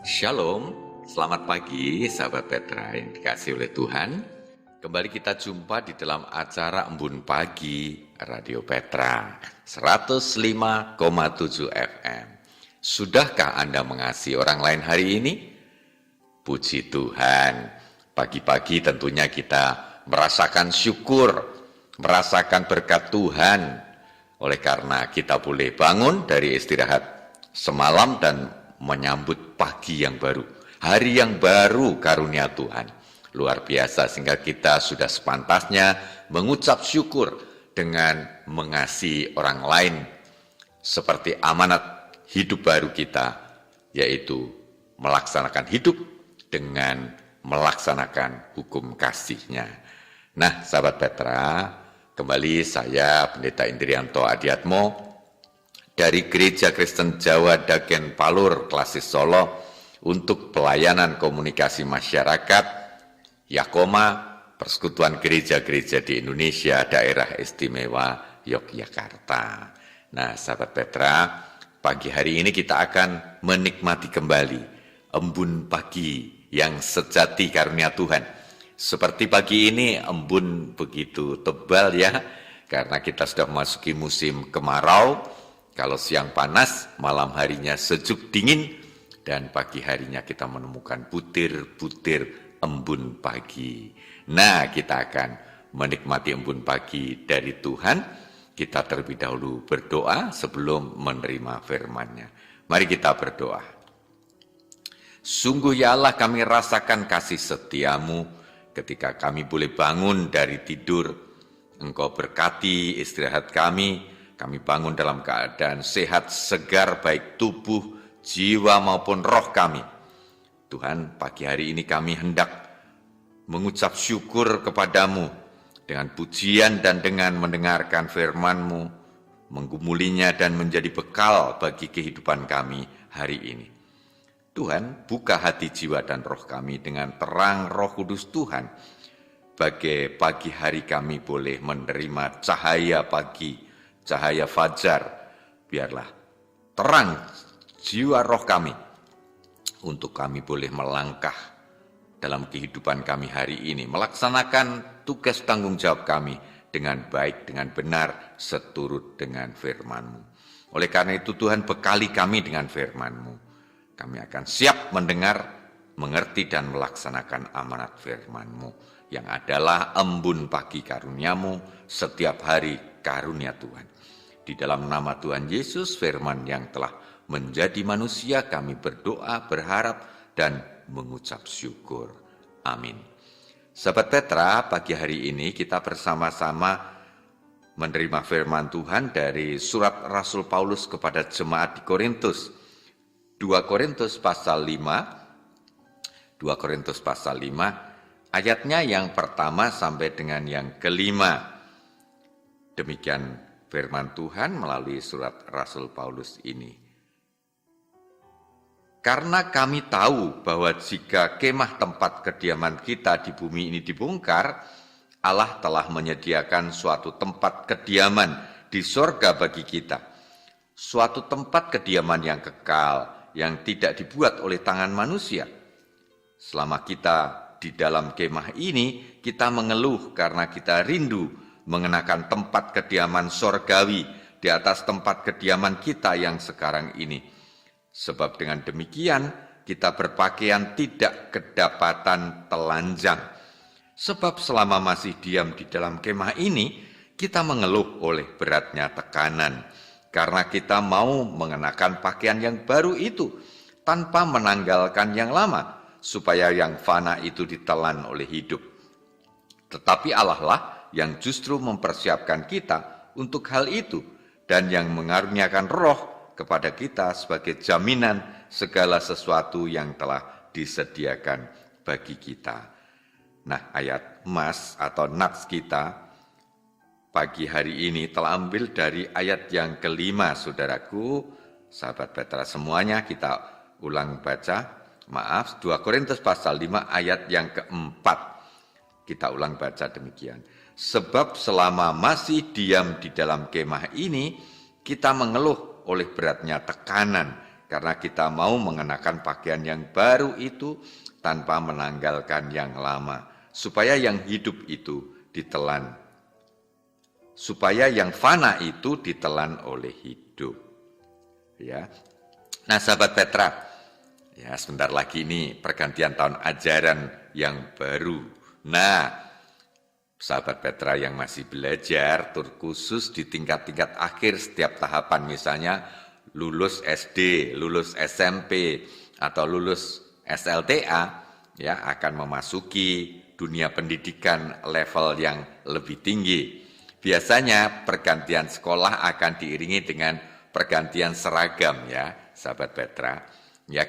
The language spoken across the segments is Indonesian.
Shalom, selamat pagi sahabat Petra yang dikasihi oleh Tuhan. Kembali kita jumpa di dalam acara Embun Pagi Radio Petra 105,7 FM. Sudahkah Anda mengasihi orang lain hari ini? Puji Tuhan, pagi-pagi tentunya kita merasakan syukur, merasakan berkat Tuhan. Oleh karena kita boleh bangun dari istirahat semalam dan menyambut pagi yang baru, hari yang baru karunia Tuhan. Luar biasa, sehingga kita sudah sepantasnya mengucap syukur dengan mengasihi orang lain seperti amanat hidup baru kita, yaitu melaksanakan hidup dengan melaksanakan hukum kasih-Nya. Nah, sahabat Petra, kembali saya Pendeta Indrianto Adiatmo dari Gereja Kristen Jawa Dagen Palur Klasis Solo untuk pelayanan komunikasi masyarakat Yakoma Persekutuan Gereja-Gereja di Indonesia Daerah Istimewa Yogyakarta. Nah, sahabat Petra, pagi hari ini kita akan menikmati kembali embun pagi yang sejati karunia Tuhan. Seperti pagi ini embun begitu tebal ya, karena kita sudah memasuki musim kemarau. Kalau siang panas, malam harinya sejuk dingin, dan pagi harinya kita menemukan butir-butir embun pagi. Nah, kita akan menikmati embun pagi dari Tuhan. Kita terlebih dahulu berdoa sebelum menerima firman-Nya. Mari kita berdoa. Sungguh ya Allah, kami rasakan kasih setia-Mu ketika kami boleh bangun dari tidur. Engkau berkati istirahat kami. Kami bangun dalam keadaan sehat, segar, baik tubuh, jiwa maupun roh kami. Tuhan, pagi hari ini kami hendak mengucap syukur kepadamu dengan pujian dan dengan mendengarkan firman-Mu, menggumulinya dan menjadi bekal bagi kehidupan kami hari ini. Tuhan, buka hati jiwa dan roh kami dengan terang Roh Kudus Tuhan, bagi pagi hari kami boleh menerima cahaya pagi, cahaya fajar. Biarlah terang jiwa roh kami untuk kami boleh melangkah dalam kehidupan kami hari ini, melaksanakan tugas tanggung jawab kami dengan baik, dengan benar, seturut dengan firman-Mu. Oleh karena itu Tuhan, bekali kami dengan firman-Mu. Kami akan siap mendengar, mengerti dan melaksanakan amanat firman-Mu yang adalah embun pagi karunia-Mu setiap hari karunia Tuhan. Di dalam nama Tuhan Yesus, firman yang telah menjadi manusia, kami berdoa, berharap, dan mengucap syukur. Amin. Sahabat Petra, pagi hari ini kita bersama-sama menerima firman Tuhan dari surat Rasul Paulus kepada jemaat di Korintus. 2 Korintus pasal 5, ayatnya yang pertama sampai dengan yang kelima. Demikian firman Tuhan melalui surat Rasul Paulus ini. Karena kami tahu bahwa jika kemah tempat kediaman kita di bumi ini dibongkar, Allah telah menyediakan suatu tempat kediaman di sorga bagi kita. Suatu tempat kediaman yang kekal, yang tidak dibuat oleh tangan manusia. Selama kita di dalam kemah ini, kita mengeluh karena kita rindu mengenakan tempat kediaman sorgawi di atas tempat kediaman kita yang sekarang ini. Sebab dengan demikian kita berpakaian tidak kedapatan telanjang. Sebab selama masih diam di dalam kemah ini, kita mengeluh oleh beratnya tekanan. Karena kita mau mengenakan pakaian yang baru itu, tanpa menanggalkan yang lama, supaya yang fana itu ditelan oleh hidup. Tetapi Allah lah yang justru mempersiapkan kita untuk hal itu dan yang mengaruniakan roh kepada kita sebagai jaminan segala sesuatu yang telah disediakan bagi kita. Nah, ayat emas atau nats kita pagi hari ini telah ambil dari ayat yang kelima, saudaraku, sahabat Petra semuanya, kita ulang baca. 2 Korintus pasal 5 ayat yang keempat. Kita ulang baca demikian. Sebab selama masih diam di dalam kemah ini, kita mengeluh oleh beratnya tekanan karena kita mau mengenakan pakaian yang baru itu tanpa menanggalkan yang lama, supaya yang hidup itu ditelan, supaya yang fana itu ditelan oleh hidup. Ya. Nah, sahabat Petra, ya sebentar lagi ini pergantian tahun ajaran yang baru. Nah, sahabat Petra yang masih belajar, terkhusus di tingkat-tingkat akhir setiap tahapan, misalnya lulus SD, lulus SMP, atau lulus SLTA, ya akan memasuki dunia pendidikan level yang lebih tinggi. Biasanya pergantian sekolah akan diiringi dengan pergantian seragam, ya sahabat Petra. Ya,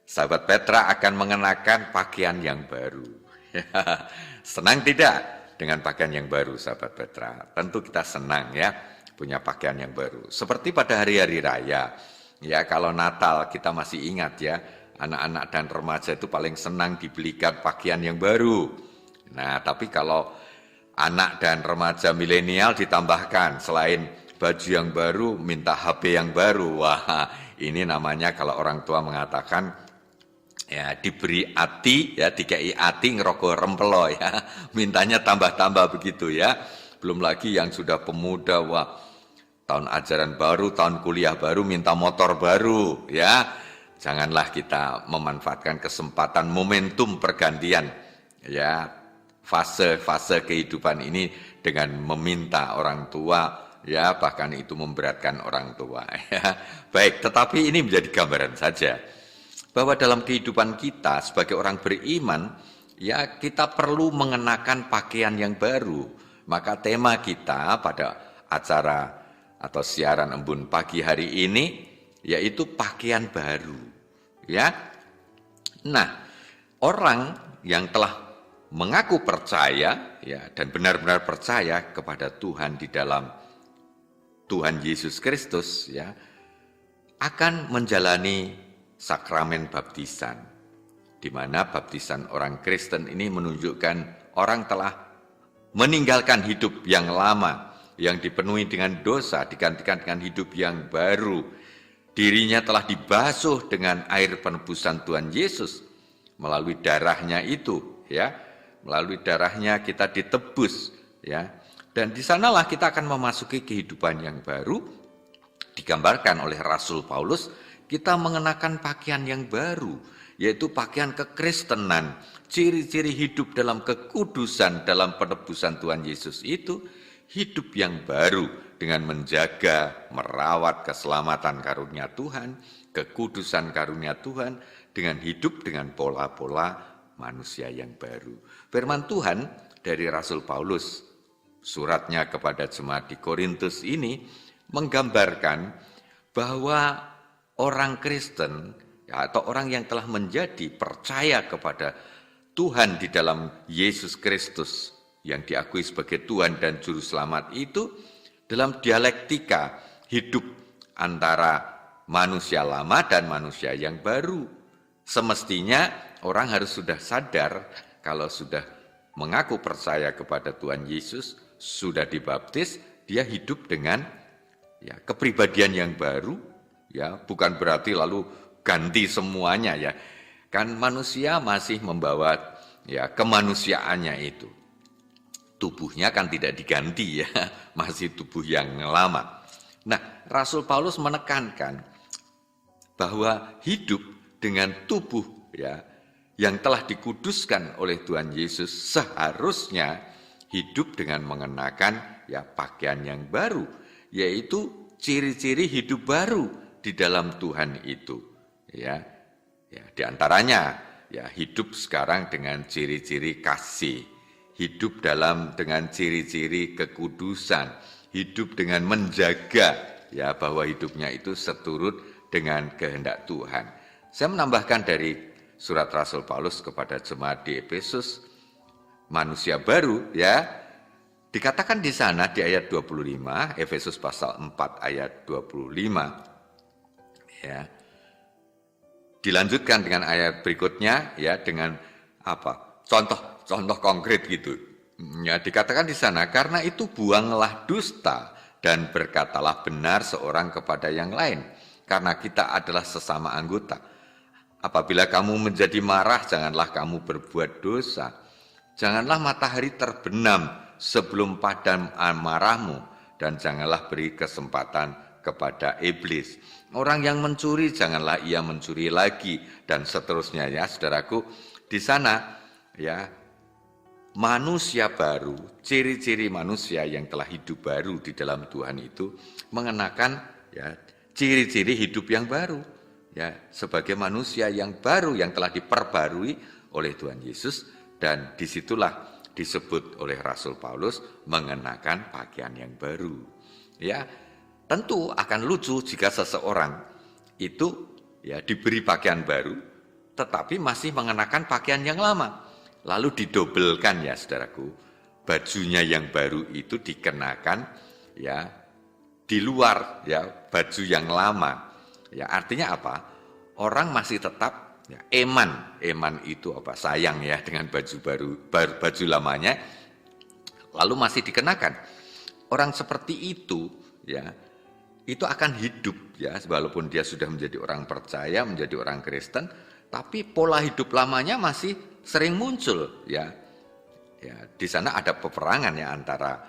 sahabat Petra akan mengenakan pakaian yang baru. Senang tidak dengan pakaian yang baru, sahabat Petra? Tentu kita senang ya, punya pakaian yang baru. Seperti pada hari-hari raya, ya kalau Natal kita masih ingat ya, anak-anak dan remaja itu paling senang dibelikan pakaian yang baru. Nah, tapi kalau anak dan remaja milenial ditambahkan, selain baju yang baru, minta HP yang baru. Wah, ini namanya kalau orang tua mengatakan, ya diberi ati, ya dikei ati ngerokok rempelo ya, mintanya tambah-tambah begitu ya. Belum lagi yang sudah pemuda, wah tahun ajaran baru, tahun kuliah baru, minta motor baru ya. Janganlah kita memanfaatkan kesempatan momentum pergantian ya fase-fase kehidupan ini dengan meminta orang tua ya, bahkan itu memberatkan orang tua ya. Baik, tetapi ini menjadi gambaran saja bahwa dalam kehidupan kita sebagai orang beriman ya kita perlu mengenakan pakaian yang baru. Maka tema kita pada acara atau siaran Embun Pagi hari ini yaitu pakaian baru ya. Nah, orang yang telah mengaku percaya ya dan benar-benar percaya kepada Tuhan di dalam Tuhan Yesus Kristus ya akan menjalani sakramen baptisan, di mana baptisan orang Kristen ini menunjukkan orang telah meninggalkan hidup yang lama yang dipenuhi dengan dosa, digantikan dengan hidup yang baru. Dirinya telah dibasuh dengan air penebusan Tuhan Yesus melalui darahnya itu ya. Melalui darahnya kita ditebus ya. Dan di sanalah kita akan memasuki kehidupan yang baru. Digambarkan oleh Rasul Paulus, kita mengenakan pakaian yang baru, yaitu pakaian kekristenan. Ciri-ciri hidup dalam kekudusan, dalam penebusan Tuhan Yesus itu hidup yang baru dengan menjaga, merawat keselamatan karunia Tuhan, kekudusan karunia Tuhan, dengan hidup dengan pola-pola manusia yang baru. Firman Tuhan dari Rasul Paulus, suratnya kepada jemaat di Korintus ini menggambarkan bahwa orang Kristen ya, atau orang yang telah menjadi percaya kepada Tuhan di dalam Yesus Kristus yang diakui sebagai Tuhan dan Juru Selamat itu dalam dialektika hidup antara manusia lama dan manusia yang baru. Semestinya orang harus sudah sadar kalau sudah mengaku percaya kepada Tuhan Yesus, sudah dibaptis, dia hidup dengan ya kepribadian yang baru, ya bukan berarti lalu ganti semuanya ya. Kan manusia masih membawa ya kemanusiaannya itu. Tubuhnya kan tidak diganti ya, masih tubuh yang lama. Nah, Rasul Paulus menekankan bahwa hidup dengan tubuh ya yang telah dikuduskan oleh Tuhan Yesus seharusnya hidup dengan mengenakan ya pakaian yang baru, yaitu ciri-ciri hidup baru di dalam Tuhan itu. Ya, di antaranya ya hidup sekarang dengan ciri-ciri kasih, hidup dengan ciri-ciri kekudusan, hidup dengan menjaga ya bahwa hidupnya itu seturut dengan kehendak Tuhan. Saya menambahkan dari surat Rasul Paulus kepada jemaat di Efesus, manusia baru ya, dikatakan di sana di ayat 25, Efesus pasal 4 ayat 25 ya. Dilanjutkan dengan ayat berikutnya ya dengan apa? Contoh konkret gitu. Ya, dikatakan di sana, karena itu buanglah dusta dan berkatalah benar seorang kepada yang lain. karena kita adalah sesama anggota. Apabila kamu menjadi marah, janganlah kamu berbuat dosa. Janganlah matahari terbenam sebelum padam amarahmu, dan janganlah beri kesempatan kepada iblis. Orang yang mencuri, janganlah ia mencuri lagi, dan seterusnya ya, saudaraku. Di sana ya, manusia baru, ciri-ciri manusia yang telah hidup baru di dalam Tuhan itu mengenakan ya ciri-ciri hidup yang baru. Ya, sebagai manusia yang baru yang telah diperbarui oleh Tuhan Yesus, dan disitulah disebut oleh Rasul Paulus mengenakan pakaian yang baru. Ya, tentu akan lucu jika seseorang itu ya diberi pakaian baru, tetapi masih mengenakan pakaian yang lama. Lalu didobelkan ya saudaraku, bajunya yang baru itu dikenakan ya di luar ya baju yang lama. Ya, artinya apa? Orang masih tetap ya, eman itu apa? Sayang ya dengan baju baru, baju lamanya, lalu masih dikenakan. Orang seperti itu ya, itu akan hidup ya, walaupun dia sudah menjadi orang percaya, menjadi orang Kristen, tapi pola hidup lamanya masih sering muncul ya. Ya, di sana ada peperangan ya antara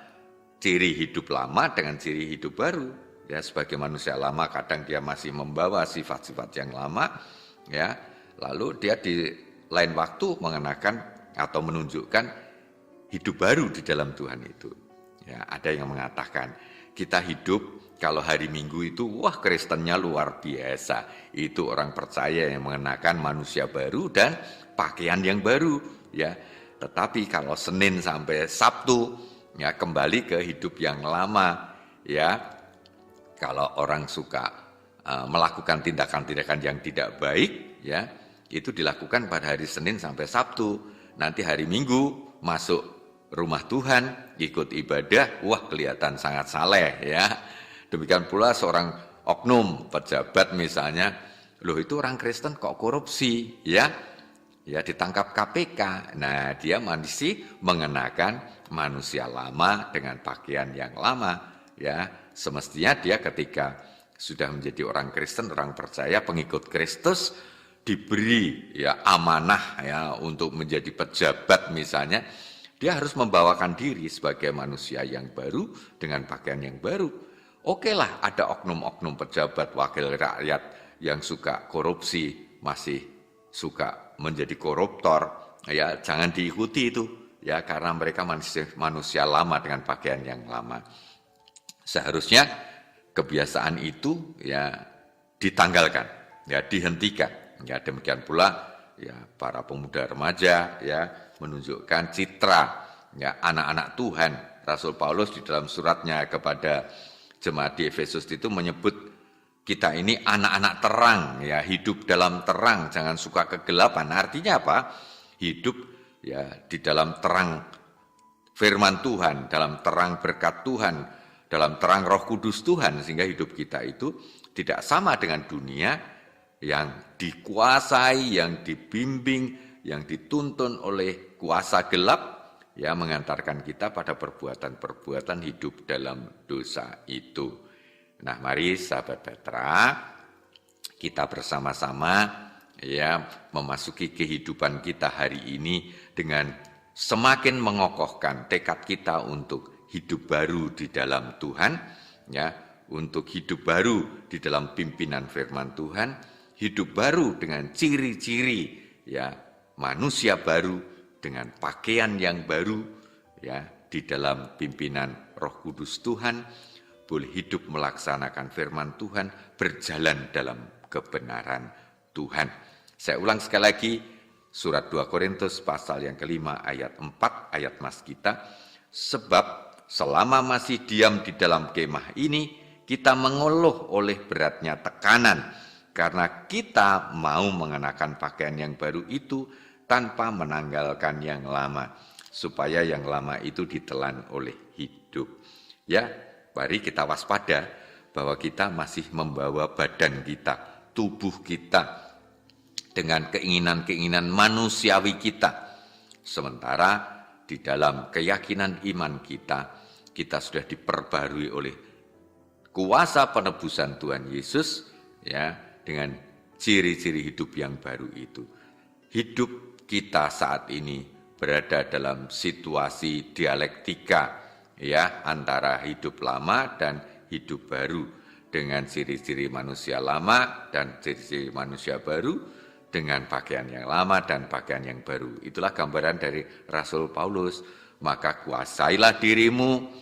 ciri hidup lama dengan ciri hidup baru. Ya, sebagai manusia lama kadang dia masih membawa sifat-sifat yang lama ya, lalu dia di lain waktu mengenakan atau menunjukkan hidup baru di dalam Tuhan itu. Ya, ada yang mengatakan kita hidup kalau hari Minggu itu wah Kristennya luar biasa. Itu orang percaya yang mengenakan manusia baru dan pakaian yang baru ya. Tetapi kalau Senin sampai Sabtu ya kembali ke hidup yang lama ya. Kalau orang suka melakukan tindakan-tindakan yang tidak baik, ya itu dilakukan pada hari Senin sampai Sabtu. Nanti hari Minggu masuk rumah Tuhan, ikut ibadah, wah kelihatan sangat saleh ya. Demikian pula seorang oknum pejabat misalnya, loh itu orang Kristen kok korupsi, ya ditangkap KPK. Nah dia masih mengenakan manusia lama dengan pakaian yang lama, ya. Semestinya dia ketika sudah menjadi orang Kristen, orang percaya, pengikut Kristus, diberi ya amanah ya untuk menjadi pejabat misalnya, dia harus membawakan diri sebagai manusia yang baru dengan pakaian yang baru. Oke lah, ada oknum-oknum pejabat, wakil rakyat yang suka korupsi, masih suka menjadi koruptor, ya jangan diikuti itu, ya karena mereka manusia lama dengan pakaian yang lama. Seharusnya kebiasaan itu ya ditanggalkan, ya dihentikan. Ya demikian pula ya para pemuda remaja ya menunjukkan citra ya anak-anak Tuhan. Rasul Paulus di dalam suratnya kepada jemaat di Efesus itu menyebut kita ini anak-anak terang ya, hidup dalam terang, jangan suka kegelapan. Artinya apa? Hidup ya di dalam terang firman Tuhan, dalam terang berkat Tuhan, dalam terang Roh Kudus Tuhan, sehingga hidup kita itu tidak sama dengan dunia yang dikuasai, yang dibimbing, yang dituntun oleh kuasa gelap, ya mengantarkan kita pada perbuatan-perbuatan hidup dalam dosa itu. Nah, mari sahabat Petra, kita bersama-sama ya memasuki kehidupan kita hari ini dengan semakin mengokohkan tekad kita untuk hidup baru di dalam Tuhan, ya, untuk hidup baru di dalam pimpinan firman Tuhan, hidup baru dengan ciri-ciri ya manusia baru dengan pakaian yang baru ya di dalam pimpinan Roh Kudus Tuhan, boleh hidup melaksanakan firman Tuhan, berjalan dalam kebenaran Tuhan. Saya ulang sekali lagi, surat 2 Korintus pasal yang kelima ayat 4, ayat mas kita, sebab selama masih diam di dalam kemah ini, kita mengeluh oleh beratnya tekanan, karena kita mau mengenakan pakaian yang baru itu tanpa menanggalkan yang lama, supaya yang lama itu ditelan oleh hidup. Ya, mari kita waspada bahwa kita masih membawa badan kita, tubuh kita, dengan keinginan-keinginan manusiawi kita. Sementara di dalam keyakinan iman kita sudah diperbarui oleh kuasa penebusan Tuhan Yesus, ya, dengan ciri-ciri hidup yang baru itu. Hidup kita saat ini berada dalam situasi dialektika, ya, antara hidup lama dan hidup baru, dengan ciri-ciri manusia lama dan ciri-ciri manusia baru, dengan pakaian yang lama dan pakaian yang baru. Itulah gambaran dari Rasul Paulus. Maka kuasailah dirimu,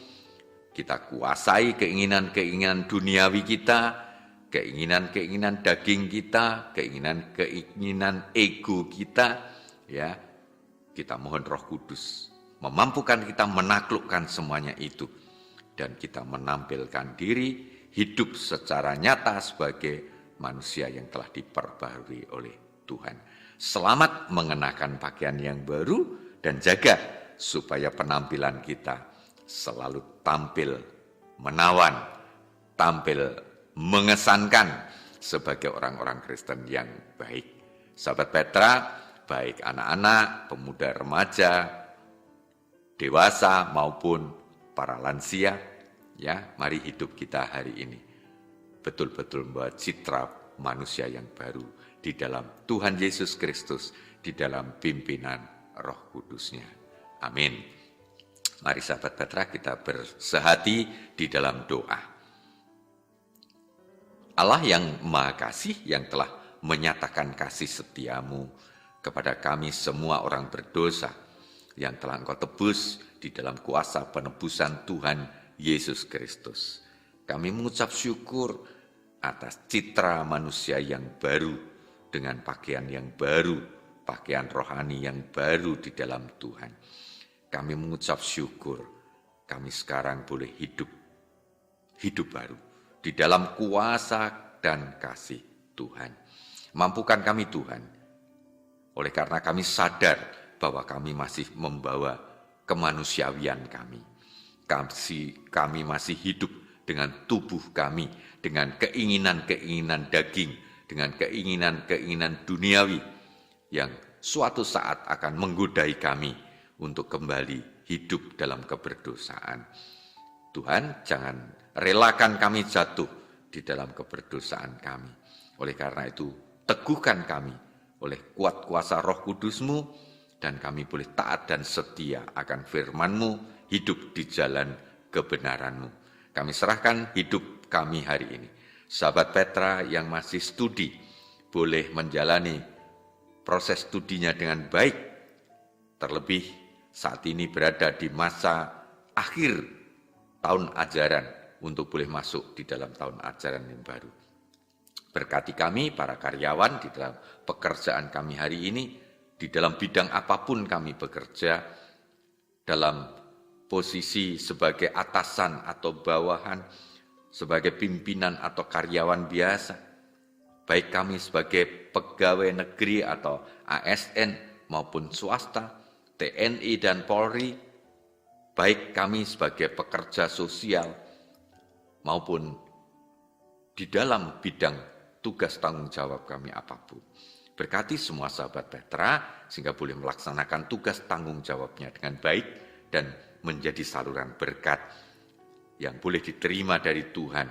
kita kuasai keinginan-keinginan duniawi kita, keinginan-keinginan daging kita, keinginan-keinginan ego kita, ya. Kita mohon Roh Kudus memampukan kita menaklukkan semuanya itu, dan kita menampilkan diri hidup secara nyata sebagai manusia yang telah diperbarui oleh Tuhan. Selamat mengenakan pakaian yang baru, dan jaga supaya penampilan kita selalu tampil menawan, tampil mengesankan sebagai orang-orang Kristen yang baik. Sahabat Petra, baik anak-anak, pemuda, remaja, dewasa maupun para lansia, ya, mari hidup kita hari ini betul-betul membawa citra manusia yang baru di dalam Tuhan Yesus Kristus, di dalam pimpinan Roh Kudus-Nya. Amin. Mari sahabat Petra, kita bersehati di dalam doa. Allah yang Maha Kasih, yang telah menyatakan kasih setiamu kepada kami semua orang berdosa, yang telah Engkau tebus di dalam kuasa penebusan Tuhan Yesus Kristus. Kami mengucap syukur atas citra manusia yang baru, dengan pakaian yang baru, pakaian rohani yang baru di dalam Tuhan. Kami mengucap syukur, kami sekarang boleh hidup baru di dalam kuasa dan kasih Tuhan. Mampukan kami Tuhan, oleh karena kami sadar bahwa kami masih membawa kemanusiawian kami. Kami masih hidup dengan tubuh kami, dengan keinginan-keinginan daging, dengan keinginan-keinginan duniawi yang suatu saat akan menggodai kami untuk kembali hidup dalam keberdosaan. Tuhan, jangan relakan kami jatuh di dalam keberdosaan kami. Oleh karena itu, teguhkan kami oleh kuat kuasa Roh Kudus-Mu, dan kami boleh taat dan setia akan firman-Mu, hidup di jalan kebenaran-Mu. Kami serahkan hidup kami hari ini. Sahabat Petra yang masih studi, boleh menjalani proses studinya dengan baik, terlebih saat ini berada di masa akhir tahun ajaran untuk boleh masuk di dalam tahun ajaran yang baru. Berkati kami, para karyawan, di dalam pekerjaan kami hari ini, di dalam bidang apapun kami bekerja, dalam posisi sebagai atasan atau bawahan, sebagai pimpinan atau karyawan biasa, baik kami sebagai pegawai negeri atau ASN maupun swasta, TNI dan Polri, baik kami sebagai pekerja sosial maupun di dalam bidang tugas tanggung jawab kami apapun. Berkati semua sahabat Petra sehingga boleh melaksanakan tugas tanggung jawabnya dengan baik dan menjadi saluran berkat yang boleh diterima dari Tuhan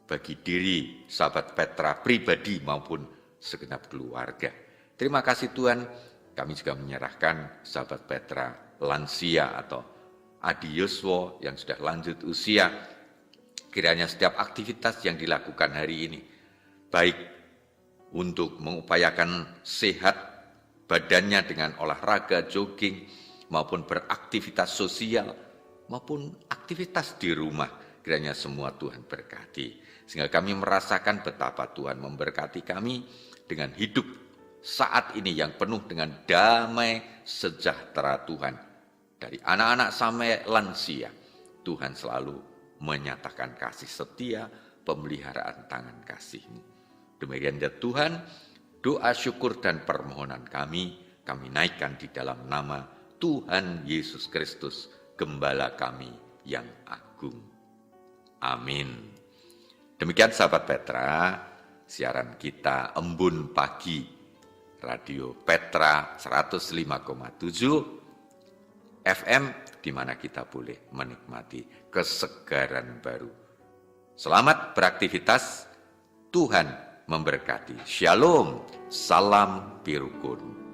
bagi diri sahabat Petra pribadi maupun segenap keluarga. Terima kasih Tuhan. Kami juga menyerahkan sahabat Petra lansia atau Adi Yoswo yang sudah lanjut usia. Kiranya setiap aktivitas yang dilakukan hari ini, baik untuk mengupayakan sehat badannya dengan olahraga, jogging, maupun beraktivitas sosial, maupun aktivitas di rumah, kiranya semua Tuhan berkati. Sehingga kami merasakan betapa Tuhan memberkati kami dengan hidup saat ini yang penuh dengan damai sejahtera Tuhan. Dari anak-anak sampai lansia, Tuhan selalu menyatakan kasih setia, pemeliharaan tangan kasih-Mu. Demikian ya Tuhan, doa syukur dan permohonan kami naikkan di dalam nama Tuhan Yesus Kristus, Gembala kami yang agung. Amin. Demikian sahabat Petra, siaran kita Embun Pagi Radio Petra 105,7 FM, di mana kita boleh menikmati kesegaran baru. Selamat beraktivitas, Tuhan memberkati. Shalom, salam pirukun.